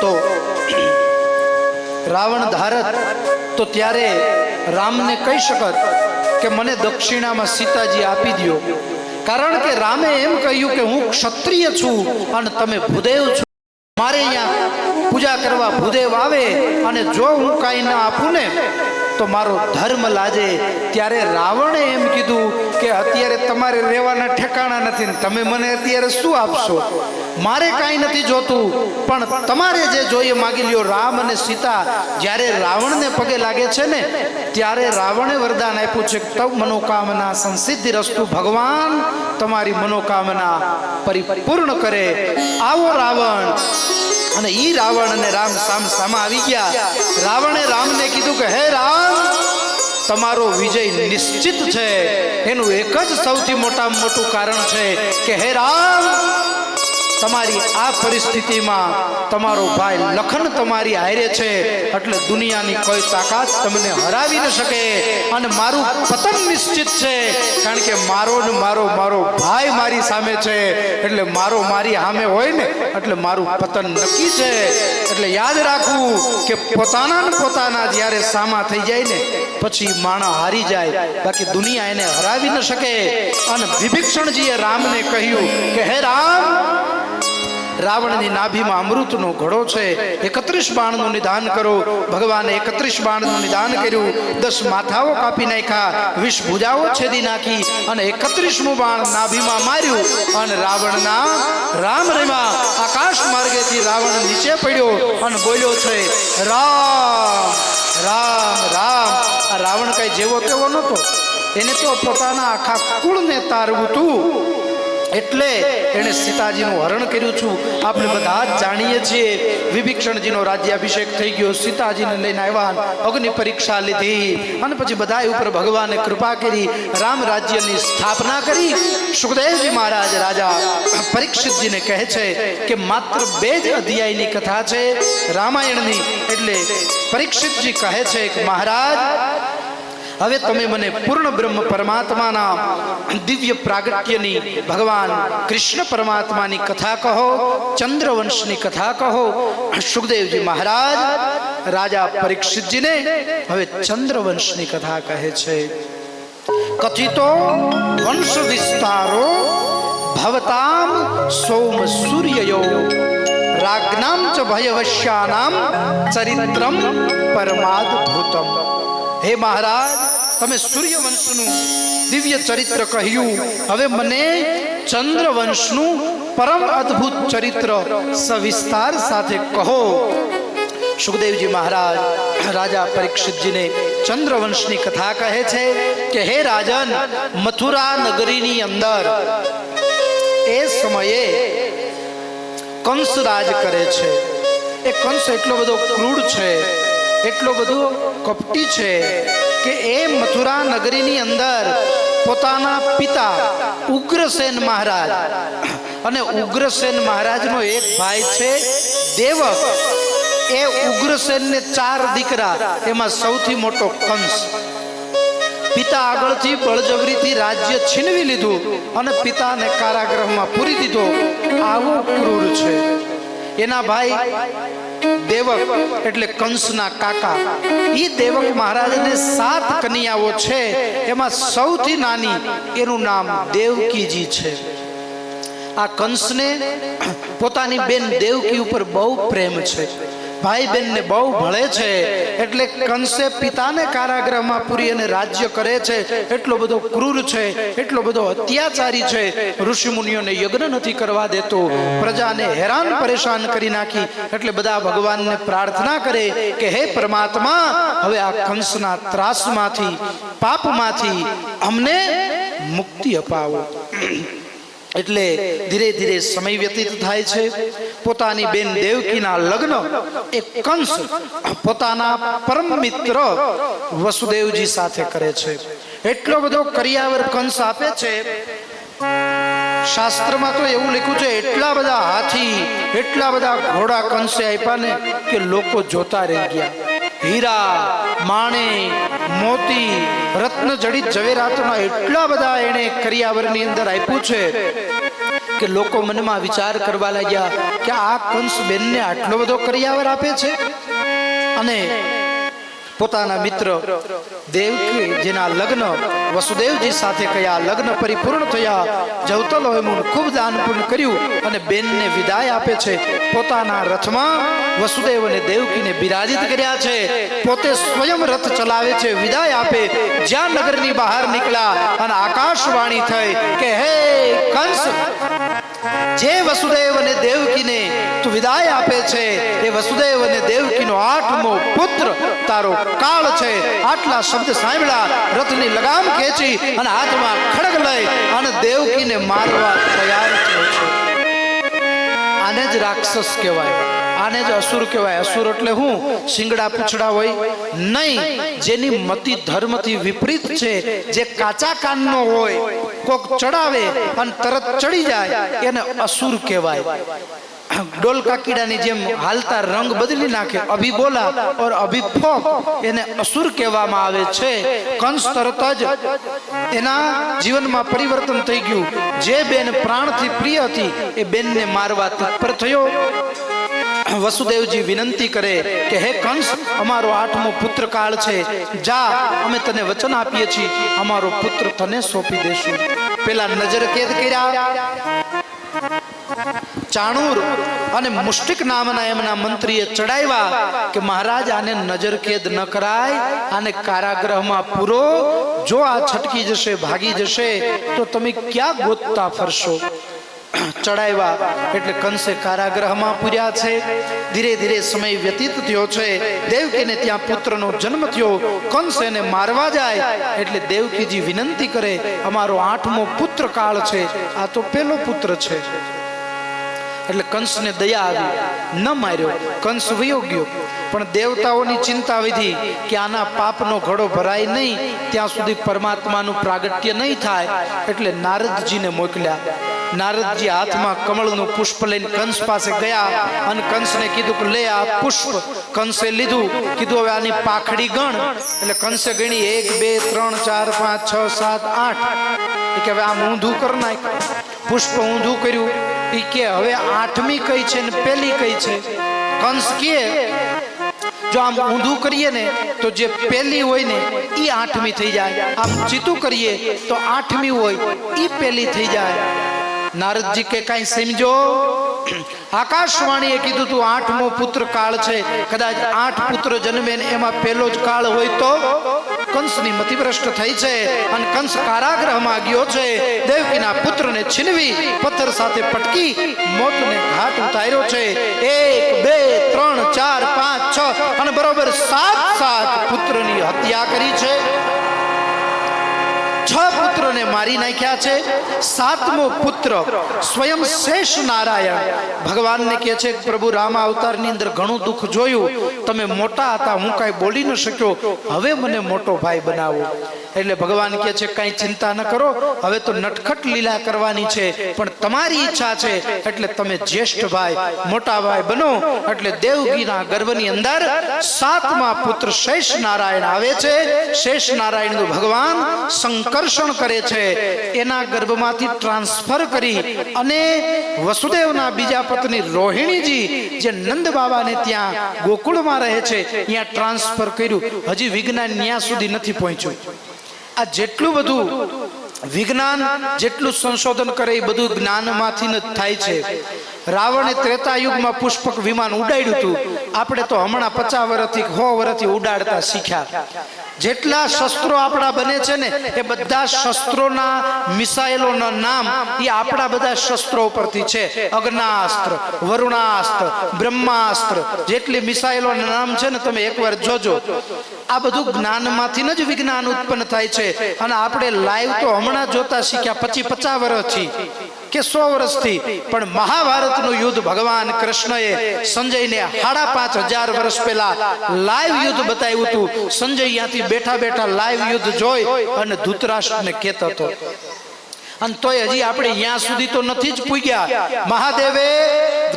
તો રાવણ ધારત તો ત્યારે રામને કહી શકત કે મને દક્ષિણામાં સીતાજી આપી દો, કારણ કે રામે એમ કહ્યું કે હું ક્ષત્રિય છું અને તમે ભૂદેવ છો, મારે અહીંયા પૂજા કરવા ભૂદેવ આવે અને જો હું કાંઈ ના આપું ને તો મારો ધર્મ લાજે. ત્યારે રાવણે એમ કીધું કે અત્યારે તમારે રહેવાના ઠેકાણા નથી ને તમે મને અત્યારે શું આપશો, મારે કાંઈ નથી જોતું, પણ તમારે જે જોઈએ માગી લ્યો. રામ અને સીતા જ્યારે રાવણને પગે લાગે છે ને ત્યારે રાવણે વરદાન આપ્યું છે તવ મનોકામના સંસિદ્ધિ રસ્તુ, ભગવાન તમારી મનોકામના પરિપૂર્ણ કરે. આવો રાવણ. અને ઈ રાવણ અને રામ સામસામા આવી ગયા. રાવણે રામને કીધું કે હે રામ, તમારો વિજય નિશ્ચિત છે. એનું એક જ સૌથી મોટામાં મોટું કારણ છે કે હે રામ, તમારી આ પરિસ્થિતિમાં તમારો ભાઈ લખન તમારી હારે છે, એટલે દુનિયાની કોઈ તાકાત તમને હરાવી ન શકે. અને મારું પતન નિશ્ચિત છે, કારણ કે મારો ભાઈ મારી સામે છે, એટલે મારી સામે હોય ને એટલે મારું પતન નક્કી છે. એટલે યાદ રાખવું કે પોતાના જ્યારે સામા થઈ જાય ને પછી માણા હારી જાય, બાકી દુનિયા એને હરાવી ન શકે. અને વિભીષણજીએ રામને કહ્યું કે હે રામ, રાવણની નાભીમાં અમૃતનો ઘડો છે, 31 બાણનું નિદાન કરો. ભગવાને 31 બાણનું નિદાન કર્યું, 10 માથાઓ કાપી નાખ્યા, 20 ભુજાઓ છેદી નાખી અને 31મું બાણ નાભીમાં માર્યું અને રાવણના રામ રમ્યા. આકાશ માર્ગેથી રાવણ નીચે પડ્યો અને બોલ્યો છે રામ રામ રામ. આ રાવણ કઈ જેવો તેવો નહોતો, એને તો પોતાના આખા કુળને તારવું હતું, એટલે એને સીતાજીનું હરણ કર્યું છું. આપણે બધા જ જાણીએ છીએ વિભીષણજીનો રાજ્યાભિષેક થઈ ગયો, સીતાજીને લઈને આવ્યા, અગ્નિ પરીક્ષા લીધી અને પછી બધા ઉપર ભગવાને કૃપા કરી, રામ રાજ્યની સ્થાપના કરી. સુખદેવજી મહારાજ રાજા પરીક્ષિતજીને કહે છે કે માત્ર 2 જ અધ્યાયની કથા છે રામાયણની. એટલે પરીક્ષિતજી કહે છે કે મહારાજ, હવે તમે મને પૂર્ણ બ્રહ્મ પરમાત્માના દિવ્ય પ્રાગટ્યની, ભગવાન કૃષ્ણ પરમાત્માની કથા કહો, ચંદ્રવંશની કથા કહો. સુખદેવજી મહારાજ રાજા પરીક્ષિતજીને હવે ચંદ્રવંશની કથા કહે છે. કથિતો વંશ વિસ્તારો ભવતામ સોમ સૂર્યયો રાજ્ઞામ ચ ભયવશ્યાનામ ચરિત્રમ પરમાદ્ભુતમ. હે મહારાજ, તમે સૂર્યવંશનું દિવ્ય ચરિત્ર કહ્યું, હવે મને ચંદ્રવંશનું પરમ અદ્ભુત ચરિત્ર સવિસ્તાર સાથે કહો. સુખદેવજી મહારાજ રાજા પરીક્ષિતજીને ચંદ્રવંશની કથા કહે છે કે હે રાજન, મથુરા નગરીની અંદર એ સમયે કંસ રાજ કરે છે. એ કંસ એટલો બધો ક્રૂર છે, એટલો બધો કપટી છે કે એ મથુરા નગરીની અંદર પોતાના પિતા ઉગ્રસેન મહારાજ અને ઉગ્રસેન મહારાજનો એક ભાઈ છે દેવક. એ ઉગ્રસેનને 4 દીકરા, એમાં સૌથી મોટો કંસ. પિતા આગળથી બળજબરીથી રાજ્ય છીનવી લીધું અને પિતાને કારાગૃહમાં પૂરી દીધો. આવો ક્રૂર છે. એના ભાઈ દેવક એટલે કંસના કાકા, ઈ દેવક મહારાજને 7 કન્યાઓ છે, એમાં સૌથી નાની એનું નામ દેવકીજી છે. આ કંસને પોતાની બેન દેવકી ઉપર બહુ પ્રેમ છે, ભાઈ બહેનને બહુ ભળે છે. એટલે કંસે પિતાને કારાગૃહમાં પૂરી અને રાજ્ય કરે છે. એટલો બધો ક્રૂર છે, એટલો બધો અત્યાચારી છે, ઋષિ મુનિઓને યજ્ઞ નથી કરવા દેતો, પ્રજાને હેરાન પરેશાન કરી નાખી. એટલે બધા ભગવાનને પ્રાર્થના કરે કે હે પરમાત્મા, હવે આ કંસના ત્રાસમાંથી, પાપમાંથી અમને મુક્તિ અપાવો. એટલે ધીરે ધીરે સમય વ્યતીત થાય છે. પોતાની બેન દેવકીના લગ્ન એક કંસ પોતાના પરમ મિત્ર વસુદેવજી સાથે કરે છે. એટલો બધો કરિયાવર કંસ આપે છે. શાસ્ત્રમાં તો એવું લખ્યું છે, એટલા બધા હાથી, એટલા બધા ઘોડા કંસે આપ્યા ને કે લોકો જોતા રહી ગયા. હીરા, માણેક, મોતી રત્ન જડિત ઝવેરાતના એટલા બધા એને કરિયાવરની અંદર આપ્યું છે કે લોકો મનમાં વિચાર કરવા લાગ્યા કે આ કંસ બેનને આટલો બધો કરિયાવર આપે છે. અને પોતાના મિત્ર દેવકી જેના લગ્ન વસુદેવજી સાથે કયા લગ્ન પરિપૂર્ણ થયા, જવતલ હોય ખૂબ દાન પૂર્ણ કર્યું અને બેનને વિદાય આપે છે. પોતાના રથમાં વસુદેવ અને દેવકીને બિરાજિત કર્યા છે, પોતે સ્વયં રથ ચલાવે છે, વિદાય આપે. જ્યાં નગરની બહાર નીકળ્યા અને આકાશવાણી થઈ કે હે કંસ, જે વસુદેવ અને દેવકીને તું વિદાય આપે છે એ વસુદેવ અને દેવકીનો 8મો પુત્ર તારો કાળ છે. આટલા શબ્દ સાંભળ્યા, રથની લગામ ખેંચી અને હાથમાં ખડગ લઈ અને દેવકીને મારવા તૈયાર થયો છે. આને જ રાક્ષસ કહેવાય, આને જ અસુર કહેવાય. અસુર એટલે હું? શિંગડા પૂંછડા હોય નહીં, જેની મતિ ધર્મથી વિપરીત છે, જે કાચા કાનનો હોય, કોક ચડાવે અને તરત ચડી જાય, એને અસુર કહેવાય. ડોલકા કીડાની જેમ હાલતા રંગ બદલી નાખે, અભી બોલા और અભી ફોક, એને અસુર કહેવામાં આવે છે. કંસ તરત જ એના જીવનમાં પરિવર્તન થઈ ગયું. જે બેન પ્રાણથી પ્રિય હતી એ બેનને મારવા તત્પર થયો. વસુદેવજી વિનંતી કરે કે હે કંસ, અમારો 8મો પુત્ર કાળ છે, જા, અમે તને વચન આપીએ છીએ, અમારો પુત્ર તને સોંપી દેશું. પેલા નજર કેદ કર્યા. ચાણૂર અને મુષ્ટિક નામના એમના મંત્રીએ ચડાવ્યા કે મહારાજ, આને નજર કેદ ન કરાય, આને કારાગૃહમાં પૂરો. જો આ છટકી જશે, ભાગી જશે તો તમે ક્યાં ગોતતા ફરશો? ચડાવ્યા એટલે કંસે કારાગૃહમાં પૂર્યા છે. ધીરે ધીરે સમય વ્યતીત થયો છે. દેવકીને ત્યાં પુત્રનો જન્મ થયો. કંસ એને મારવા જાય એટલે દેવકીજી વિનંતી કરે, અમારો 8મો પુત્ર કાળ છે, આ તો પેલો પુત્ર છે. એટલે કંસને દયા આવી, ન માર્યો, કંસ વયો ગયો. પણ દેવતાઓની ચિંતા વિધી કે આના પાપનો ઘડો ભરાય નહીં, ત્યાં સુધી પરમાત્માનું પ્રાગટ્ય નહીં થાય. એટલે નારદજીને મોકલ્યા. નારદજી હાથમાં કમળનું પુષ્પ લઈને કંસ પાસે ગયા અને કંસને કીધું કે લે આ પુષ્પ. કંસે લીધું, કીધું હવે આની પાખડી ગણ. એટલે કંસે ગણી 1 2 3 4 5 6 7 8. કે હવે આમ ઊંધું કર નાખ. પુષ્પ ઊંધું કર્યું. એ કે હવે 8મી કઈ છે ને પેલી કઈ છે? કંસ કે જો આમ ઊંધું કરીએ ને તો જે પેલી હોય ને એ 8મી થઈ જાય, આમ ચીતું કરીએ તો 8મી હોય એ પેલી થઈ જાય. નારદજી કે કઈ સમજો? આકાશવાણીએ કીધું તું 8મો પુત્ર કાળ છે, કદાચ 8 પુત્ર જન્મે ને એમાં પેલો જ કાળ હોય તો? કંસની મતિભ્રષ્ટ થઈ છે અને કંસ કારાગૃહમાં ગયો છે. દેવકીના પુત્રને છીનવી પથ્થર સાથે પટકી મોતને ઘાટ ઉતાર્યો છે. 1 2 3 4 5 6 અને બરોબર 7 પુત્રની હત્યા કરી છે. 6 પુત્રોને મારી નાખ્યા છે. 7મો પુત્ર સ્વયં શેષ નારાયણ ભગવાનને કહે છે, પ્રભુ રામ અવતારની અંદર ઘણું દુઃખ જોયું, તમે મોટા હતા, હું કાંઈ બોલી ન શક્યો, હવે મને મોટો ભાઈ બનાવો. એટલે ભગવાન કહે છે કાંઈ ચિંતા ન કરો, હવે તો નટખટ લીલા કરવાની છે, પણ તમારી ઈચ્છા છે એટલે તમે જ્યેષ્ઠ ભાઈ, મોટા ભાઈ બનો. એટલે દેવકીના ગર્ભની અંદર 7મા પુત્ર શેષ નારાયણ આવે છે. શેષ નારાયણનું ભગવાન સંકર્ષણ કરે છે. એના ગર્ભમાંથી ટ્રાન્સફર કરી અને વસુદેવના બીજા પત્ની રોહિણીજી જે નંદ બાબાને ત્યાં ગોકુળમાં રહે છે ત્યાં ટ્રાન્સફર કર્યું. હજી વિજ્ઞાન ત્યાં સુધી નથી પહોંચ્યું. આ જેટલું બધું વિજ્ઞાન જેટલું સંશોધન કરે એ બધું જ્ઞાનમાંથી જ થાય છે. રાવણે ત્રેતા યુગમાં પુષ્પક વિમાન ઉડાડ્યું હતું, આપણે તો હમણાં 50 વર્ષથી 100 વર્ષથી ઉડાડતા શીખ્યા. જેટલા શસ્ત્રો આપણા બને છે ને એ બધા શસ્ત્રોના મિસાઇલોના નામ એ આપણા બધા શસ્ત્રો પરથી છે. અગ્નાસ્ત્ર, વરુણાસ્ત્ર, બ્રહ્માસ્ત્ર, જેટલી મિસાઇલોના નામ છે ને તમે એકવાર જોજો. આ બધું જ્ઞાનમાંથી જ વિજ્ઞાન ઉત્પન્ન થાય છે. અને આપણે લાઈવ તો હમણાં જોતા શીખ્યા 50 વર્ષથી કે 100 વર્ષથી. પણ મહાભારતનું યુદ્ધ ભગવાન કૃષ્ણએ સંજયને 5500 વર્ષ પહેલા લાઈવ યુદ્ધ બતાવ્યું હતું. સંજય અહીંયાથી બેઠા બેઠા લાઈવ યુદ્ધ જોઈ અને ધૃતરાષ્ટ્રને કહેતો હતો. અને તોય હજી આપણે અહીંયા સુધી તો નથી જ પૂગ્યા. મહાદેવે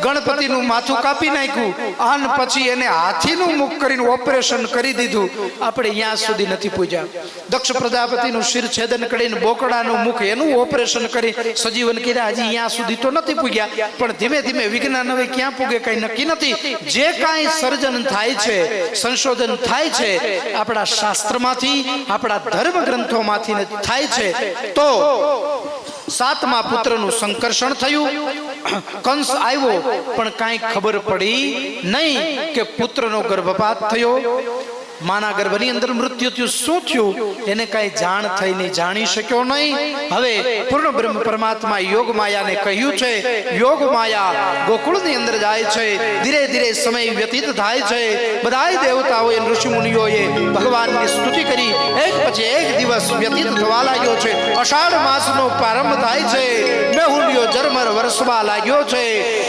ગણપતિનું માથું કાપી નાખ્યું અને પછી એને હાથીનું મુખ કરીને ઓપરેશન કરી દીધું. આપણે અહીંયા સુધી નથી પૂજ્યા. દક્ષ પ્રજાપતિનું શિર છેદન કરીને બોકડાનું મુખ એનું ઓપરેશન કરી સજીવન કર્યા. હજી અહીંયા સુધી તો નથી પૂજ્યા, પણ ધીમે ધીમે વિજ્ઞાન હવે ક્યાં પૂગે કઈ નક્કી નથી. જે કાંઈ સર્જન થાય છે, સંશોધન થાય છે, આપણા શાસ્ત્રમાંથી, આપણા ધર્મ ગ્રંથોમાંથી થાય છે. તો સાતમા પુત્રનું સંકર્ષણ થયું, કંસ આવ્યો, પણ કાંઈ ખબર પડી નહીં કે પુત્રનો ગર્ભપાત થયો. માના ગર્ભની અંદર મૃત્યુ થયું. શું થયું એને કાંઈ જાણ થઈ નહીં, જાણી શક્યો નહીં. હવે પૂર્ણ બ્રહ્મ પરમાત્મા યોગ માયાને કહ્યું છે, યોગ માયા ગોકુળની અંદર જાય છે. ધીરે ધીરે સમય વ્યતીત થાય છે. બધાય દેવતાઓએ, ઋષિ મુનિઓએ ભગવાનની સ્તુતિ કરી. એક પછી એક દિવસ વ્યતીત થવા લાગ્યો છે. અષાઢ માસનો પ્રારંભ થાય છે. મેહુલિયો ઝરમર વરસવા લાગ્યો છે.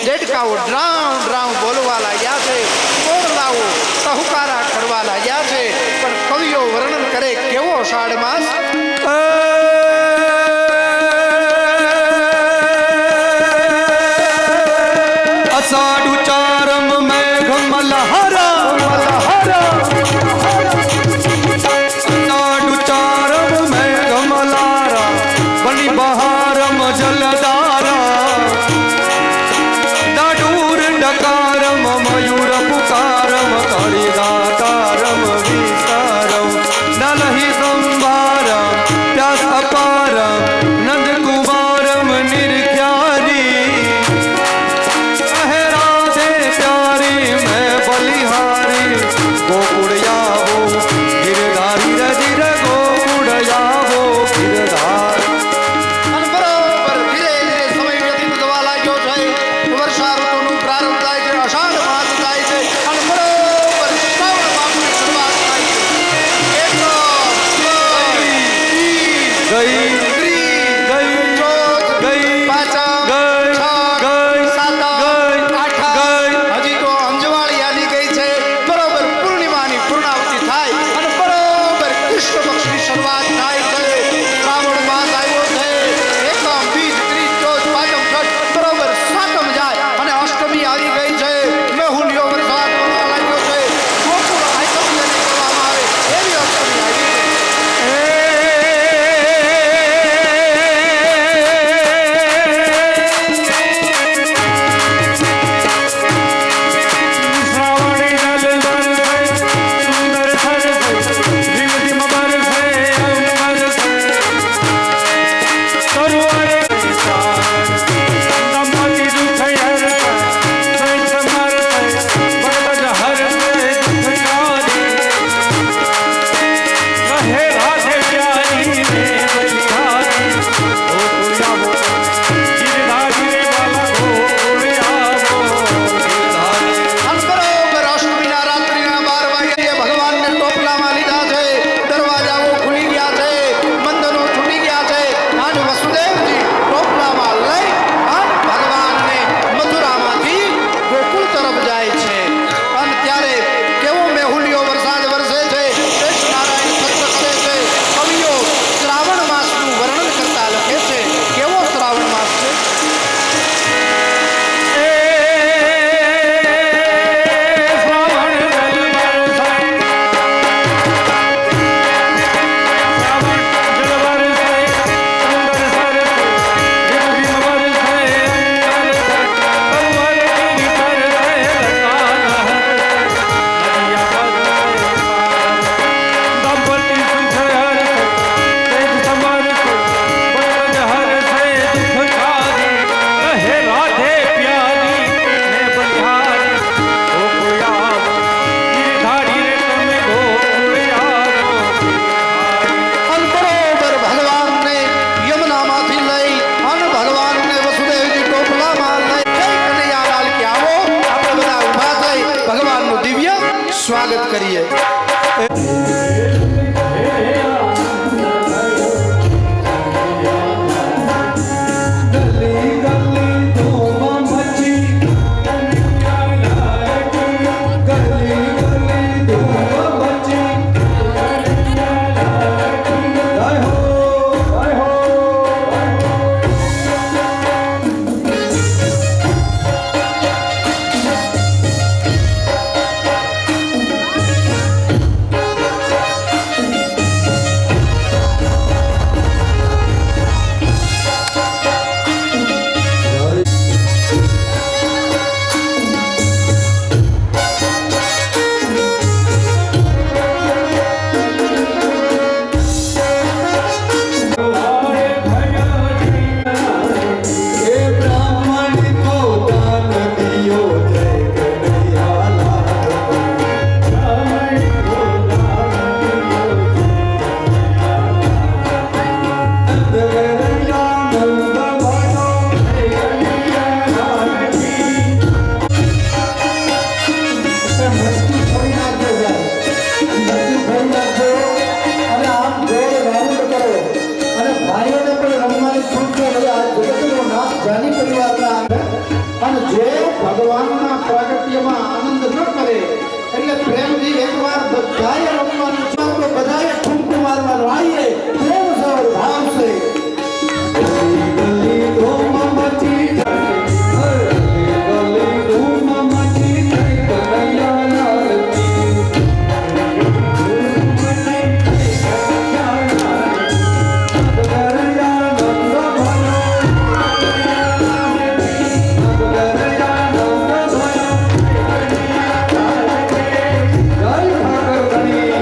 દેડકાઓ ડ્રાઉં ડ્રાઉં બોલવા લાગ્યા છે. કોરલાઓ ટહુકારા કરવા લાગ્યા છે. પણ કવિઓ વર્ણન કરે કેવો અષાઢ માસ. અષાઢ ઉચારમ મેઘ મલહરા, અષાઢ ઉચારમ મેઘ મલારા, બની બહારમ જલધારા, દાડૂર ડકારમ મયુર પુકારમ, કાળીદાતારમ વિસ્તારમ, નલહી સંભારમ ત્યાસ અપારમ, નંદ કુમારમ નિર્ખ્યારી, રાધે પ્યારી મેં બલિહારી, ગોકુળ આવો ગિરધારી રજીર, ગોકુળ આવો ગિરધાર. અને બરોબર ધીરે ધીરે સમય વ્યતીત થવા લાગ્યો છે. વર્ષા ઋતુનું પ્રારંભ થાય છે. અષાઢ માસ થાય છે. અને બરોબર શ્રાવણ માસની શરૂઆત થાય છે. એક ગઈ હજી તો અંજવાળી આવી ગઈ છે. બરોબર પૂર્ણિમાની પૂર્ણાવતિ થાય અને બરોબર કૃષ્ણ પક્ષની શરૂઆત થાય છે. શ્રાવણ માસ આવ્યો છે. એકમ, બીજ, ત્રીજ, ચોથ, પાંચમ, છઠ, બરોબર સાતમ જાય અને અષ્ટમી આવી ગઈ છે. મેહુલિયો વરસાદ પડવા લાગ્યો છે. ગોકુળ આઈટમ જેને કહેવામાં આવે એવી અષ્ટમી આવી છે. પ્રાગટ્યમાં આનંદ ન કરે એટલે પ્રેમથી એકવાર બધાએ રમવાનું છે તો બધાએ ઠુમકો મારવાનું આઈએ પ્રેમ સર ભાવ છે ગલી ધૂમ મચી જાય ગલી ધૂમ મચી જાય કનૈયા લાલ જય ઠાકર ધણી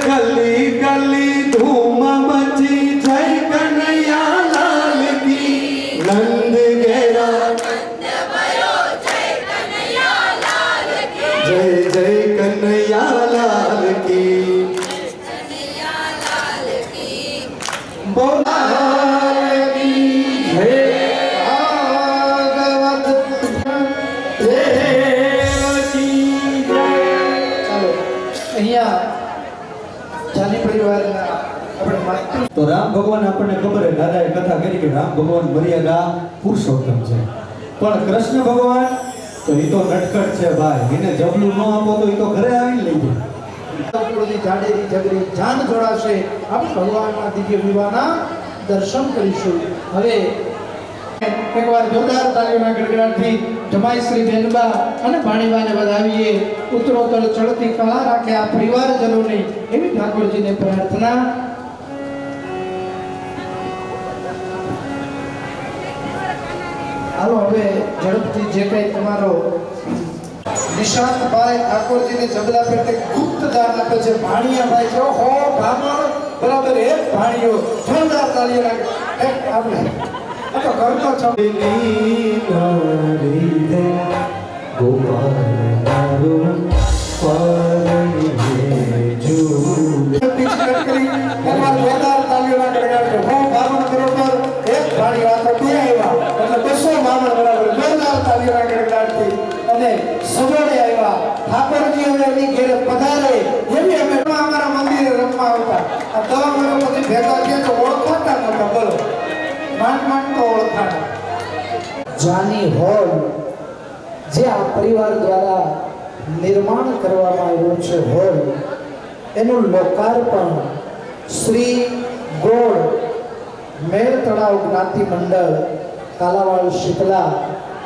ગલી ગલી ધૂમ મચી જય કનૈયા લાલ કી નંદ ઘેરા જય જય કનૈયા લાલ કી બોલાલ કી જય ભાગવત દેવકી જય ચાલો અહીંયા જાની પરિવારના આપણે માતૃ તો રામ ભગવાન આપણને ખબર છે, દાદાએ કથા કરી કે રામ ભગવાન મર્યાદા પુરુષોત્તમ છે, પણ કૃષ્ણ ભગવાન તો એ તો નટખટ છે ભાઈ, એને જબલું ન આપો તો એ તો ઘરે આવીને લઈ જાય. ઉપરથી જાડેરી જગરી જાન જોડાશે. આપણે ભગવાનના દિવ્ય વિવાહના દર્શન કરીશું. હવે એકવાર જોરદાર તાળીઓના ગડગડાટથી જમાઈ શ્રી બેનબા અને ભાણીબાને વધાવીએ. ઉત્તરોત્તર ચડતી કળા રાખે આ પરિવારજનોની એવી ઠાકોરજીને પ્રાર્થના. હાલો હવે ઝડપથી જે કંઈ તમારો નિશાંતભાઈ ઠાકોરજીને જબલા પેટે ગુપ્ત દાન આપે છે. ભાણિયાભાઈ જો હો બ્રાહ્મણ બરાબર એક ભાણિયો જોરદાર તાળીઓના એક આપણે આ તો કરતો છો. એકવાર જોરદાર તાળીઓના ગડગડાટથી હો બ્રાહ્મણ બરોબર એક ભાણિયો આ તો બે આવ્યા એટલે 200 બ્રાહ્મણ બરાબર જોરદાર તાળીઓના ગડગડાટથી અને સજોડે આવ્યા. ઠાકોરજી હવે એની ઘેરે પધારે એવી અમે અમારા મંદિરે રમવા આવતા. આ 10 વર્ષ પછી ભેગા થયા તો ઓળખાતા નહોતા. બોલો માંડ માંડ તો ઓળખાતા. જાની હોલ જે આ પરિવાર દ્વારા નિર્માણ કરવામાં આવ્યું છે હોલ, એનું લોકાર્પણ શ્રી ગોળ મેળ તળાવ જ્ઞાતિ મંડળ કાલાવાડ શીતલા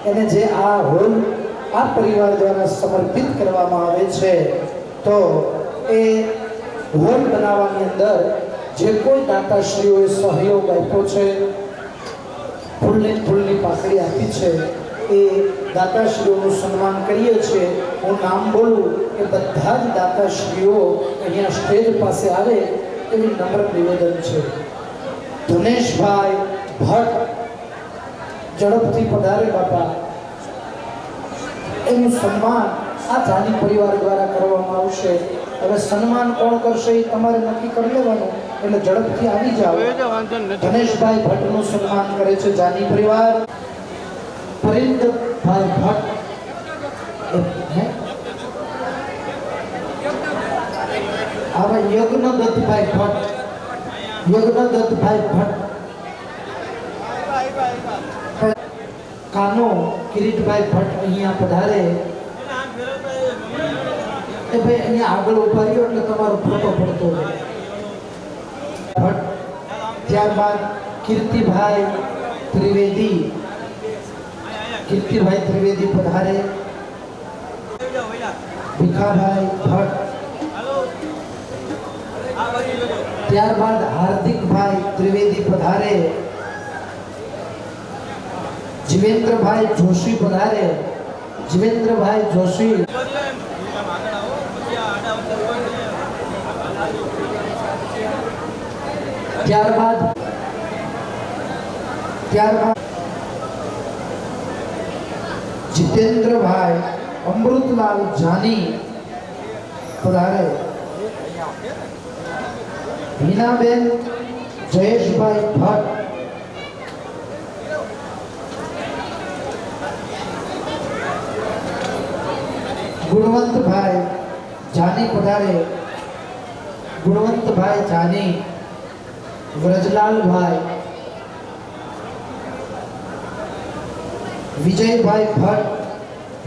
એને જે આ હોલ આ પરિવાર દ્વારા સમર્પિત કરવામાં આવે છે, તો એ હોલ બનાવવાની અંદર જે કોઈ દાતાશ્રીઓએ સહયોગ આપ્યો છે, ફૂલની પાકડી આપી છે, એ દાતાશ્રીઓનું સન્માન કરીએ છીએ. હું નામ બોલું કે બધા જ દાતાશ્રીઓ અહીંયા સ્ટેજ પાસે આવે એવી નમ્ર નિવેદન છે. ધનેશભાઈ ભટ્ટ ઝડપથી પધારે બાપા. એનું સન્માન આ જાની પરિવાર દ્વારા કરવામાં આવશે. હવે સન્માન કોણ કરશે એ તમારે નક્કી કરી લેવાનું, એટલે ઝડપથી આવી જાઓ. ધનેશભાઈ ભટ્ટનું સન્માન કરે છે જાની પરિવાર. પરિંદભાઈ ભટ્ટ હવે યજ્ઞદત્તભાઈ ભટ્ટ કાનો કિરીટભાઈ ભટ્ટ અહીંયા પધારે. એ ભાઈ અહીંયા આગળ ઉભા રહ્યો એટલે તમારો ફોટો પડતો હોય. ભટ્ટ ત્યારબાદ કીર્તિભાઈ ત્રિવેદી પધારે. ભીખાભાઈ ભટ્ટ, ત્યારબાદ હાર્દિકભાઈ ત્રિવેદી પધારે. જીવેન્દ્રભાઈ જોશી પધારે. જીવેન્દ્રભાઈ જોશી. ત્યારબાદ જીતેન્દ્રભાઈ અમૃતલાલ જાની પધારે. હિનાબેન જયેશભાઈ ભટ્ટ. ગુણવંતભાઈ જાની પધારે. ગુણવંતભાઈ જાની. વ્રજલાલભાઈ. વિજયભાઈ ભટ્ટ.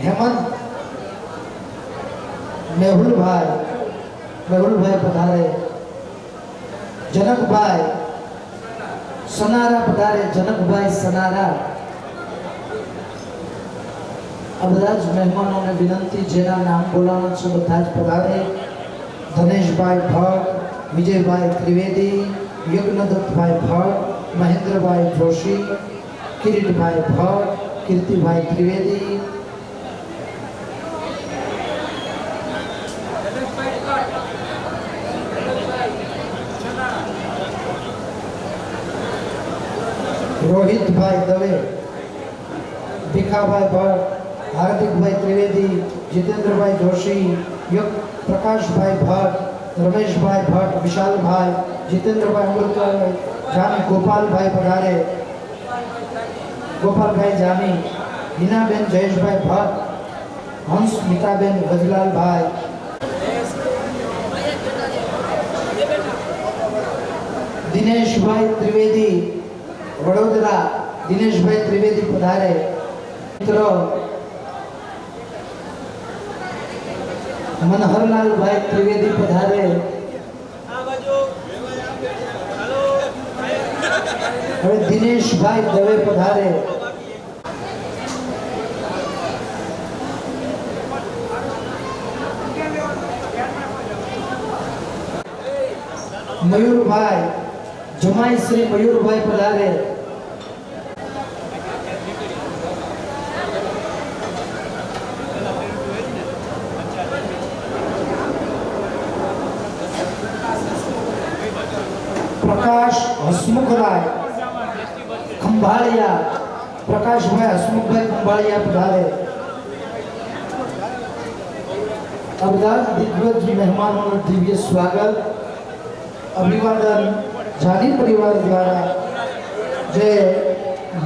હેમંત. મેહુલભાઈ પધારે. જનકભાઈ સનારા પધારે. જનકભાઈ સનારા. આ બધા જ મહેમાનોને વિનંતી, જેના નામ બોલાવવાના છે બધા જ પધારે. ધનેશભાઈ ભટ્ટ, વિજયભાઈ ત્રિવેદી, યજ્ઞદત્તભાઈ ભટ્ટ, મહેન્દ્રભાઈ જોશી, કિરીટભાઈ ભટ્ટ, કીર્તિભાઈ ત્રિવેદી, રોહિતભાઈ દવે, ભીખાભાઈ ભટ્ટ, હાર્દિકભાઈ ત્રિવેદી, જીતેન્દ્રભાઈ જોશી, પ્રકાશભાઈ ભટ્ટ, રમેશભાઈ ભટ્ટ, વિશાલભાઈ, જીતેન્દ્રભાઈ અમૃતભાઈ જાની, ગોપાલભાઈ પધારે, ગોપાલભાઈ જાની, હિનાબેન જયેશભાઈ ભટ્ટ, હંસ મીતાબેન ગજલાલભાઈ, દિનેશભાઈ ત્રિવેદી વડોદરા, દિનેશભાઈ ત્રિવેદી પધારે, મિત્રો મનહરલાલભાઈ ત્રિવેદી પધારે, હવે દિનેશભાઈ દવે પધારે, મયુરભાઈ, જમાઈ શ્રી મયુરભાઈ પધારે, પ્રકાશ હસમુખરાય ખંભાળિયા, પ્રકાશભાઈ હસમુખભાઈ ખંભાળિયા પધારે, આ બધા દિગ્ગજ મહેમાનોનું દિવ્ય સ્વાગત, અભિવાદન જાની પરિવાર દ્વારા જે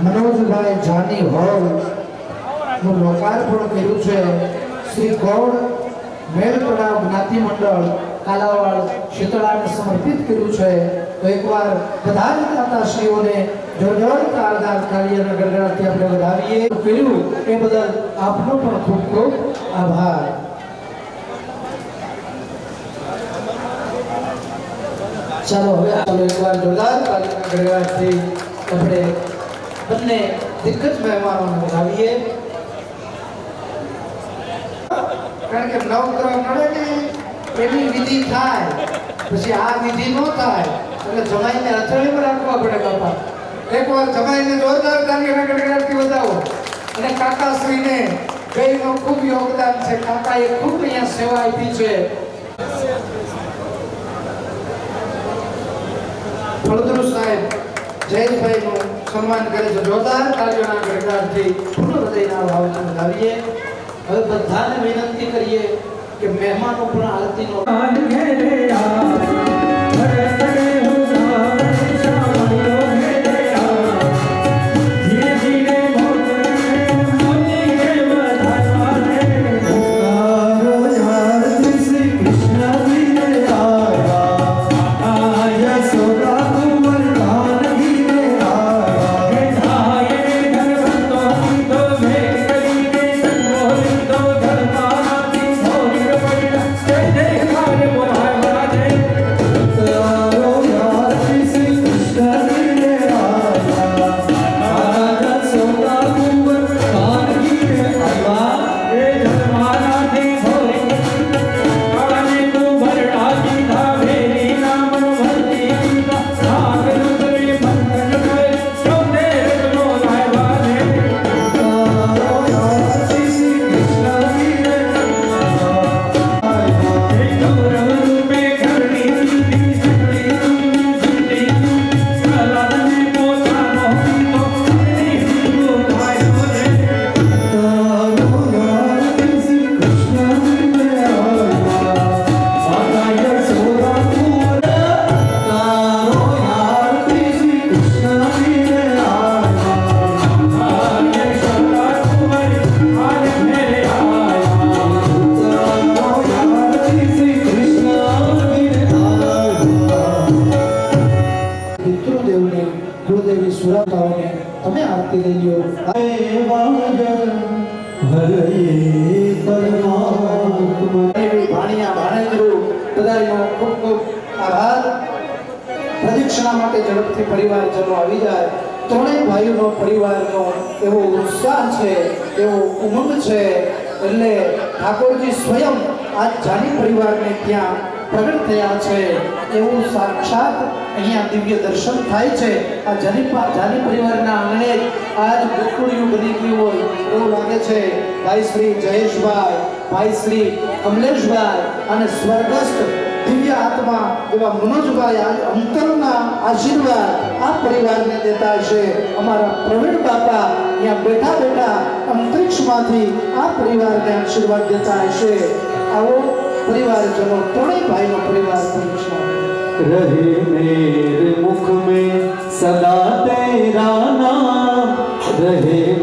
મનોજભાઈ જાની હોલનું લોકાર્પણ કર્યું છે, શ્રી ગૌડ મેળ તળાવ જ્ઞાતિ મંડળ કાલાવાડ શીતળાને સમર્પિત કર્યું છે. તો એકવાર બધા જ દાતાશ્રીઓને જોરદાર તાળીઓના ગડગડાટથી આપણે વધાવીએ. કર્યું એ બદલ આપનો પણ ખૂબ ખૂબ આભાર. ચાલો હવે એકવાર જોરદાર તાળીઓના ગડગડાટથી આપણે બંને દિગ્ગજ મહેમાનોને વધાવીએ. કારણ કે નવગ્રહ નડે ને એની વિધિ થાય, પછી આ વિધિ ન થાય એટલે જમાઈને અથડીમાં રાખવા પડે. બાપા એકવાર જમાઈને જોરદાર તાળીઓના ગડગડાટથી વધાવો. અને કાકાશ્રીને બેયનો ખૂબ યોગદાન છે. કાકાએ ખૂબ અહીંયા સેવા આપી છે. ફળદ્રુ સાહેબ જયેશભાઈનું સન્માન કરે છે. જોરદાર તાળીઓના ગડગડાટથી પૂર્ણ હૃદયના ભાવથી વધાવીએ. હવે બધાને વિનંતી કરીએ કે મહેમાનો પણ આરતીનો તમે આરતી લઈ લો. ભાણિયા ભાણેજરો બધાનો ખૂબ ખૂબ આભાર. પ્રદક્ષિણા માટે ઝડપથી પરિવારજનો આવી જાય. ત્રણેય ભાઈઓનો પરિવારનો એવો ઉત્સાહ છે, એવો ઉમંગ છે. એટલે ઠાકોરજી સ્વયં આ જાની પરિવારને ત્યાં પ્રગટ થયા છે એવું સાક્ષાત અહીંયા દિવ્ય દર્શન થાય છે. આ જાની પરિવારના આંગણે આજ ગોકુળિયું બની ગયું હોય એવું લાગે છે. ભાઈ શ્રી જયેશભાઈ, ભાઈ શ્રી કમલેશભાઈ અને સ્વર્ગસ્થ દિવ્ય આત્મા એવા મનોજભાઈ અંતરના આશીર્વાદ આ પરિવારને દેતા હશે. અમારા પ્રવીણ બાપા અહીંયા બેઠા બેઠા અંતરિક્ષમાંથી આ પરિવારને આશીર્વાદ દેતા હશે. આવો પરિવારજનો ત્રણેય ભાઈનો પરિવાર પરીક્ષા रहे मेरे मुख में सदा तेरा नाम, रहे